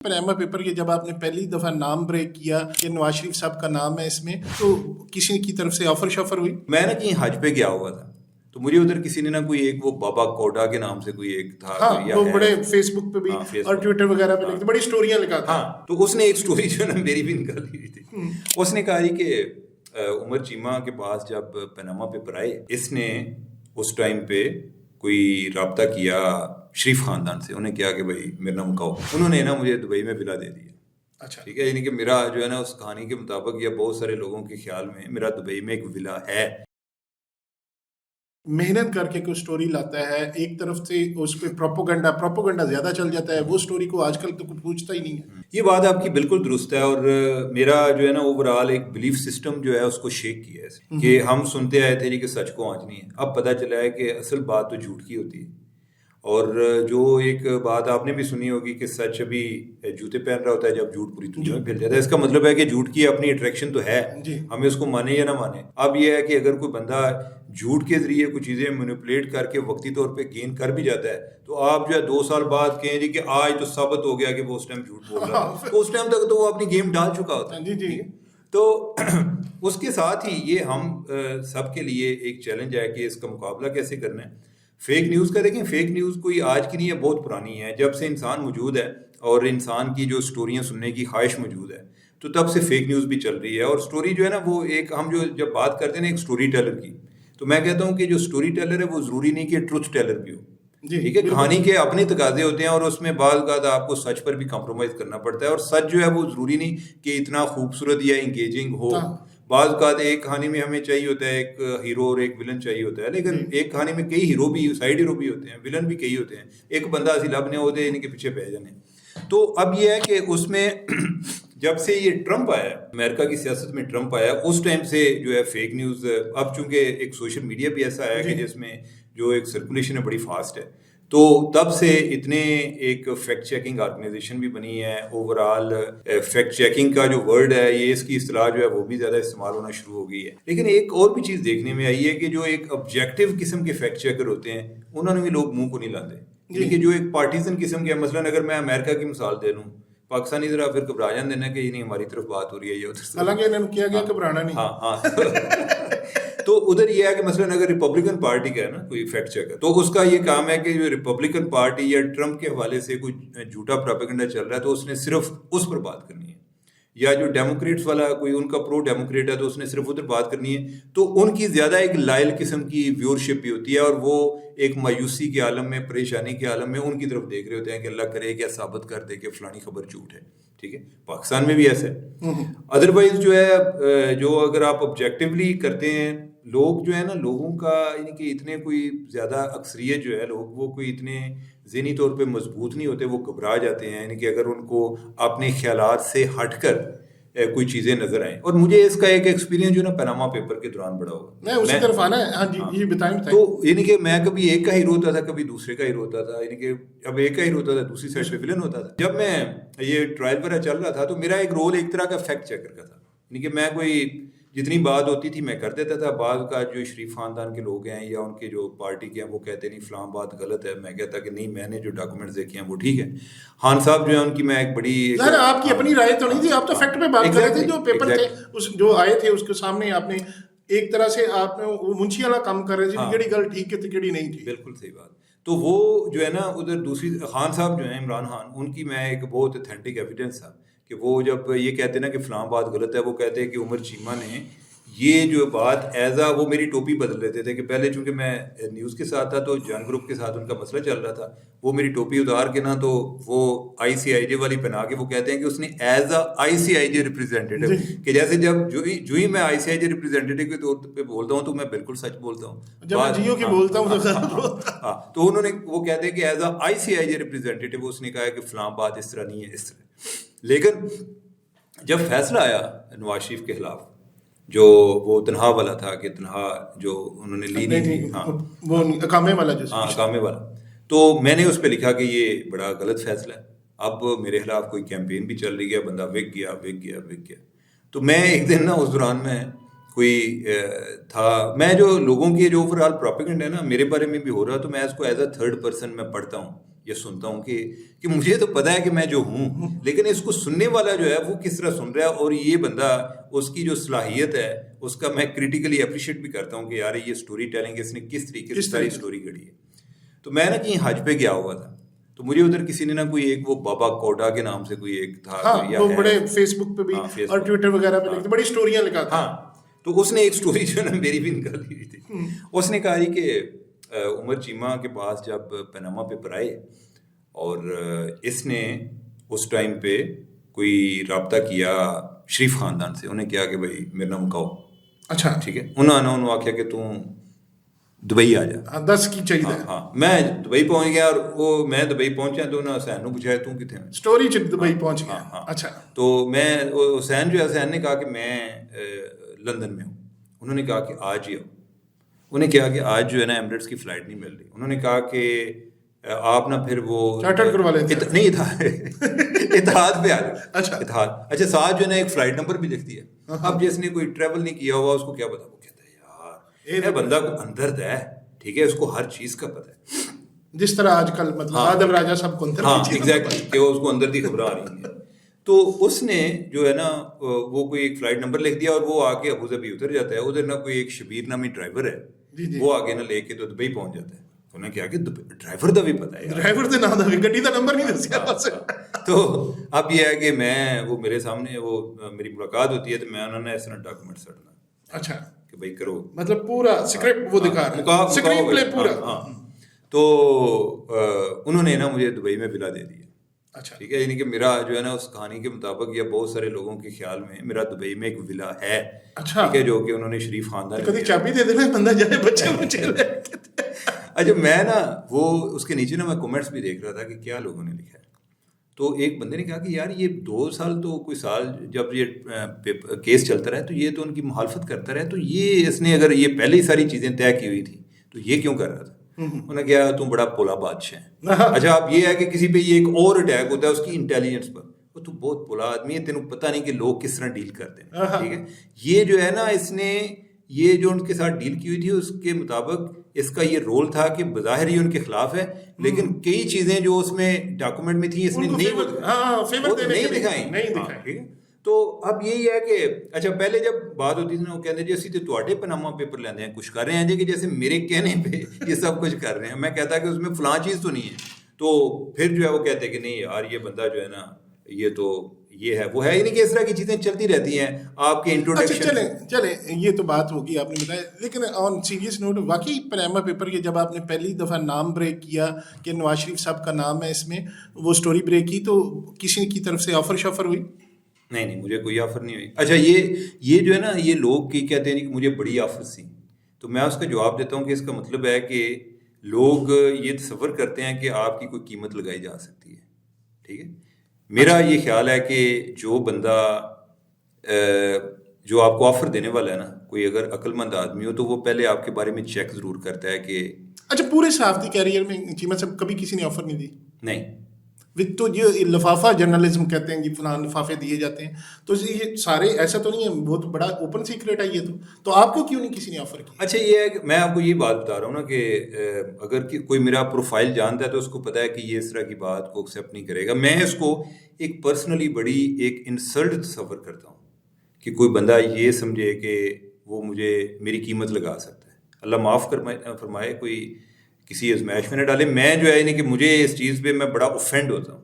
Panama paper के जब आपने पहली दफा नाम ब्रेक किया कि नवाज शरीफ साहब का नाम है इसमें, तो किसी की तरफ से ऑफर शफर हुई? मैं ना कहीं हज पे गया हुआ था, तो मुझे उधर किसी ने ना कोई एक वो बाबा कोडा के नाम से कोई एक था, हाँ, या वो है, बड़े फेसबुक पे भी और ट्विटर वगैरह पे लिखते, बड़ी स्टोरियां लिखा था। हाँ, तो उसने एक स्टोरी जो है ना मेरी भी निकाली हुई थी। उसने कहा जी कि उमर चीमा के पास जब पनामा पेपर आए, इसने उस टाइम पे कोई रब्ता किया शरीफ खानदान से, उन्हें किया कि भाई मेरा नाम मुकाओ। उन्होंने ना मुझे दुबई में विला दे दिया। अच्छा, ठीक है, यानी कि मेरा जो है ना उस कहानी के मुताबिक या बहुत सारे लोगों के ख्याल में मेरा दुबई में एक विला है। मेहनत करके कोई स्टोरी लाता है, एक तरफ से उस पर प्रोपोगंडा ज्यादा चल जाता है, वो स्टोरी को आजकल तो कोई पूछता ही नहीं है। ये बात आपकी बिल्कुल दुरुस्त है, और मेरा जो है ना ओवरऑल एक बिलीफ सिस्टम जो है उसको शेक किया है कि हम सुनते आए थे कि सच को आंचनी है। अब पता चला है कि असल बात तो झूठ की होती है। और जो एक बात आपने भी सुनी होगी कि सच अभी जूते पहन रहा होता है जब झूठ पूरी दुनिया में फैल जाता है। इसका मतलब है कि झूठ की अपनी अट्रैक्शन तो है, हमें उसको माने या ना माने। अब यह है कि अगर कोई बंदा झूठ के जरिए कुछ चीज़ें मैनिपुलेट करके वक्ती तौर पे गेन कर भी जाता है, तो आप जो है 2 साल बाद कहें जी कि आज तो साबित हो गया कि वो उस टाइम झूठ बोल रहा है, तो उस टाइम तक तो वो अपनी गेम डाल चुका होता है। जी। तो उसके साथ ही ये हम सबके लिए एक चैलेंज है कि इसका मुकाबला कैसे करना है। फेक न्यूज़ का देखें, फेक न्यूज़ कोई आज की नहीं है, बहुत पुरानी है। जब से इंसान मौजूद है और इंसान की जो स्टोरियाँ सुनने की ख्वाहिश मौजूद है, तो तब से फेक न्यूज़ भी चल रही है। और स्टोरी जो है ना, वो एक हम जो जब बात करते हैं ना एक स्टोरी टेलर की, तो मैं कहता हूँ कि जो स्टोरी टेलर है वो ज़रूरी नहीं कि ट्रुथ टेलर भी हो। ठीक है, कहानी के अपने तकाजे होते हैं और उसमें बाज़ औक़ात आपको सच पर भी कॉम्प्रोमाइज़ करना पड़ता है। और सच जो है वो ज़रूरी नहीं कि इतना खूबसूरत या इंगेजिंग हो। बाज़ औक़ात एक कहानी में हमें चाहिए होता है एक हीरो और एक विलन चाहिए होता है, लेकिन एक कहानी में कई हीरो भी, साइड हीरो भी होते हैं, विलन भी कई होते हैं। एक बंदा असी लब ने होते इनके पीछे पै जाने। तो अब ये है कि उसमें जब से ये ट्रंप आया, अमेरिका की सियासत में ट्रंप आया, उस टाइम से जो है फेक न्यूज़, अब चूंकि एक सोशल मीडिया भी ऐसा है कि जिसमें जो एक सर्कुलेशन है बड़ी फास्ट है, तो तब से इतने एक फैक्ट चेकिंग ऑर्गेनाइजेशन भी बनी है। ओवरऑल फैक्ट चेकिंग का जो वर्ड है, ये इसकी इस्तेलाह जो है वो भी ज़्यादा इस्तेमाल होना शुरू हो गई है। लेकिन एक और भी चीज़ देखने में आई है कि जो एक ऑब्जेक्टिव किस्म के फैक्ट चेकर होते हैं, उन्होंने भी लोग मुंह को नहीं लाते। क्योंकि जो एक पार्टीजन किस्म के, मसलन अगर मैं अमेरिका की मिसाल दे लूँ, पाकिस्तानी ज़रा फिर घबरा जाते हैं कि नहीं हमारी तरफ बात हो रही है, ये उधर। हालांकि इन्होंने किया गया घबराना नहीं। हाँ तो उधर ये है कि मसलन अगर रिपब्लिकन पार्टी का है ना कोई फैक्ट चेकर, तो उसका ये काम है कि जो रिपब्लिकन पार्टी या ट्रंप के हवाले से कोई झूठा प्रोपेगेंडा चल रहा है तो उसने सिर्फ उस पर बात करनी है। या जो डेमोक्रेट्स वाला कोई उनका प्रो डेमोक्रेट है तो उसने सिर्फ उधर बात करनी है। तो उनकी ज़्यादा एक लायल किस्म की व्यूअरशिप भी होती है, और वो एक मायूसी के आलम में, परेशानी के आलम में उनकी तरफ देख रहे होते हैं कि अल्लाह करे क्या साबित कर दे कि फलानी खबर झूठ है। ठीक है, पाकिस्तान में भी ऐसा है। अदरवाइज जो है, जो अगर आप ऑब्जेक्टिवली करते हैं, लोग जो है ना, लोगों का यानी कि इतने कोई ज़्यादा अक्सरियत जो है, लोग वो कोई इतने ज़हनी तौर पे मजबूत नहीं होते, वो घबरा जाते हैं। यानी कि अगर उनको अपने ख्यालात से हटकर कोई चीज़ें नजर आए। और मुझे इसका एक एक्सपीरियंस जो ना पनामा पेपर के दौरान बड़ा हुआ। मैं उसी तरफ आना है। हाँ जी, ये बताएं। तो यानी कि मैं कभी एक का हीरो होता था, कभी दूसरे का हीरो होता था। यानी कि अब एक का हीरो होता था, दूसरी साइड पे विलन होता था। जब मैं ये ट्रायल वगैरह चल रहा था, तो मेरा एक रोल एक तरह का फैक्ट चेकर का था। यानी कि मैं कोई जितनी बात होती थी मैं कर देता था। बाद का जो शरीफ खानदान के लोग हैं या उनके जो पार्टी के हैं, वो कहते नहीं फलां बात गलत है, मैं कहता कि नहीं, मैंने जो डॉक्यूमेंट्स देखे हैं वो ठीक है। खान साहब जो है उनकी मैं एक बड़ी आपकी अपनी राय तो नहीं थी, आप तो फैक्ट पे बात कर रहे थे। जो पेपर थे उस जो आए थे उसके सामने आपने एक तरह से आपने मुंशी वाला काम कर रहे थे, केड़ी गल ठीक है तो केड़ी नहीं थी। बिल्कुल सही बात। तो वो जो है ना, उधर दूसरी खान साहब जो है इमरान खान, उनकी मैं एक बहुत ऑथेंटिक एविडेंस था कि वो जब ये कहते ना कि फलां बात गलत है, वो कहते हैं कि उमर चीमा ने ये जो बात एज वो मेरी टोपी बदल लेते थे कि पहले चूंकि मैं न्यूज़ के साथ था तो जॉन ग्रुप के साथ उनका मसला चल रहा था, वो मेरी टोपी उतार के ना, तो वो ICIJ वाली पहना के वो कहते हैं कि उसने एज ICIJ रिप्रेजेंटेटिव, कि जैसे जब जो ही मैं ICIJ रिप्रेजेंटेटिव के तौर पे बोलता हूँ तो मैं बिल्कुल सच बोलता हूँ, जब मैं जियो की बोलता हूँ तो हाँ। तो उन्होंने वो कहते हैं कि एज ICIJ रिप्रेजेंटेटिव उसने कहा कि फलां बात इस तरह नहीं है, इस तरह। लेकिन जब फैसला आया नवाज शरीफ के खिलाफ, जो वो तनहा वाला था कि तनहा जो उन्होंने ली नहीं थी, हाँ वो अकामे वाला, जो हाँ अकामे वाला, तो मैंने उस पर लिखा कि ये बड़ा गलत फैसला है। अब मेरे खिलाफ कोई कैंपेन भी चल रही है, बंदा विक गया। तो मैं एक दिन ना, उस दौरान में कोई था, मैं जो लोगों के जो ओवरऑल प्रोपेगेंडा है ना मेरे बारे में भी हो रहा, तो मैं इसको एज अ थर्ड पर्सन मैं पढ़ता हूँ یہ سنتا ہوں کہ مجھے تو پتا ہے کہ میں جو ہوں، لیکن اس کو سننے والا جو ہے وہ کس طرح سن رہا ہے، اور یہ بندہ اس کی جو صلاحیت ہے اس کا میں کریٹیکلی اپریشیٹ بھی کرتا ہوں کہ یار یہ سٹوری ٹیلنگ اس نے کس طریقے سے ساری سٹوری گھڑی ہے. تو میں نا کہیں حج پہ گیا ہوا تھا، تو مجھے ادھر کسی نے نا کوئی ایک وہ بابا کوڈا کے نام سے کوئی ایک تھا، وہ بڑے فیس بک پہ بھی اور ٹویٹر وغیرہ پہ لکھتے بڑی سٹوریاں لکھا تھا. تو اس نے ایک سٹوری جو ہے نا میری بھی نکالی ہوئی تھی. اس نے کہا جی کہ عمر چیمہ کے پاس جب پیناما پیپر آئے اور اس نے اس ٹائم پہ کوئی رابطہ کیا شریف خاندان سے، انہیں کیا کہ بھائی میرے نام کہو. اچھا ٹھیک ہے. انہوں نے آخیا کہ تم دبئی آ جا. 10 کی چاہیے. ہاں میں دبئی پہنچ گیا، اور وہ میں دبئی پہنچا تو انہوں نے حسین کو پوچھا تم کتنے ہیں، اسٹوری دبئی پہنچ گیا. اچھا تو میں حسین جو ہے، حسین نے کہا کہ میں لندن میں ہوں. انہوں نے کہا کہ آج ہی آؤ. انہیں کہا کہ آج جو ہے نا ایمریٹس کی فلائٹ نہیں مل رہی. انہوں نے کہا کہ آپ نا پھر وہ چارٹر کروا لیتے نہیں اتحاد پہ آ جائے. اچھا اتحاد. اچھا ساتھ جو ہے نا ایک فلائٹ نمبر بھی لکھ دیا. اب جس نے کوئی ٹریول نہیں کیا ہوا اس کو کیا پتا. وہ کہتا ہے یار یہ بندہ کو اندر ہے، ٹھیک ہے، اس کو ہر چیز کا پتہ ہے، جس طرح آج کل مطلب عادل راجہ سب کو اندر کی چیزیں ایگزیکٹلی کہ اس کو اندر کی خبریں آ رہی ہیں. تو اس نے جو ہے نا وہ کوئی ایک فلائٹ نمبر لکھ دیا اور وہ آ کے ابوظہبی اتر جاتا ہے. ادھر نا کوئی ایک شبیر نامی ڈرائیور ہے، وہ آگے نہ لے کے تو دبئی پہنچ جاتا ہے. انہیں کیا کہ ڈرائیور دا بھی پتا ہے، ڈرائیور دے نام دا بھی گڈی دا نمبر نہیں دسیا. تو اب یہ ہے کہ میں وہ میرے سامنے وہ میری ملاقات ہوتی ہے تو میں انہوں نے اس طرح ڈاکومنٹ سٹنا. اچھا کہ بھائی کرو، مطلب پورا اسکرپٹ وہ دکھا رہا ہے، اسکرین پلے پورا. ہاں. تو انہوں نے نا مجھے دبئی میں ولا دے دیا. اچھا ٹھیک ہے. یعنی کہ میرا جو ہے نا اس کہانی کے مطابق یا بہت سارے لوگوں کے خیال میں میرا دبئی میں ایک ولا ہے. اچھا ٹھیک ہے، جو کہ انہوں نے شریف خاندان کبھی چابی دے دینا بندہ جائے بچے بچے. اچھا میں نا وہ اس کے نیچے نا میں کمنٹس بھی دیکھ رہا تھا کہ کیا لوگوں نے لکھا ہے. تو ایک بندے نے کہا کہ یار یہ 2 سال تو کوئی سال جب یہ کیس چلتا رہا تو یہ تو ان کی مخالفت کرتا رہا، تو یہ اس نے اگر یہ پہلے ہی ساری چیزیں طے کی ہوئی تھی تو یہ کیوں کر رہا تھا. انہوں نے کہا تم بڑا پولا بادشاہ ہے. اچھا اب یہ ہے کہ کسی پہ یہ ایک اور اٹیک ہوتا ہے اس کی انٹیلیجنس پر، وہ تو بہت پولا آدمی ہے، تینوں پتہ نہیں کہ لوگ کس طرح ڈیل کرتے ہیں. ٹھیک ہے. یہ جو ہے نا اس نے یہ جو ان کے ساتھ ڈیل کی ہوئی تھی اس کے مطابق اس کا یہ رول تھا کہ بظاہر یہ ان کے خلاف ہے، لیکن کئی چیزیں جو اس میں ڈاکومنٹ میں تھیں اس نے نہیں دکھائیں. تو اب یہی ہے کہ اچھا پہلے جب بات ہوتی تھی نا وہ کہتے جی اسی تو تواڈے پناما پیپر لیندے ہیں، کچھ کر رہے ہیں جی کہ جیسے میرے کہنے پہ یہ سب کچھ کر رہے ہیں. میں کہتا کہ اس میں فلاں چیز تو نہیں ہے. تو پھر جو ہے وہ کہتے کہ نہیں یار یہ بندہ جو ہے نا یہ تو یہ ہے وہ ہے. یعنی کہ اس طرح کی چیزیں چلتی رہتی ہیں. آپ کے انٹروڈکشن چلیں یہ تو بات ہوگی آپ نے بتایا، لیکن آن سیریس نوٹ واقعی پناما پیپر کے جب آپ نے پہلی دفعہ نام بریک کیا کہ نواز شریف صاحب کا نام ہے اس میں، وہ سٹوری بریک کی تو کسی کی طرف سے آفر شفر ہوئی؟ نہیں مجھے کوئی آفر نہیں ہوئی. اچھا یہ جو ہے نا یہ لوگ کی کہتے ہیں کہ مجھے بڑی آفرز تھیں، تو میں اس کا جواب دیتا ہوں کہ اس کا مطلب ہے کہ لوگ یہ تصور کرتے ہیں کہ آپ کی کوئی قیمت لگائی جا سکتی ہے. ٹھیک ہے. میرا یہ خیال ہے کہ جو بندہ جو آپ کو آفر دینے والا ہے نا، کوئی اگر عقل مند آدمی ہو تو وہ پہلے آپ کے بارے میں چیک ضرور کرتا ہے کہ اچھا پورے صحافتی کیریئر میں چیمہ صاحب کبھی کسی نے آفر نہیں دی؟ نہیں. تو یہ لفافہ جرنلزم کہتے ہیں جی فلاں لفافے دیے جاتے ہیں، تو یہ سارے ایسا تو نہیں ہے، بہت بڑا اوپن سیکریٹ ہے یہ تو آپ کو کیوں نہیں کسی نے آفر کیا؟ اچھا یہ ہے کہ میں آپ کو یہ بات بتا رہا ہوں نا کہ اگر کوئی میرا پروفائل جانتا ہے تو اس کو پتا ہے کہ یہ اس طرح کی بات کو ایکسیپٹ نہیں کرے گا. میں اس کو ایک پرسنلی بڑی ایک انسلٹ تصور کرتا ہوں کہ کوئی بندہ یہ سمجھے کہ وہ مجھے میری قیمت لگا سکتا ہے. اللہ معاف فرمائے کوئی کسی ازمائش میں نہ ڈالے. میں جو ہے یعنی کہ مجھے اس چیز پہ میں بڑا اوفینڈ ہوتا ہوں.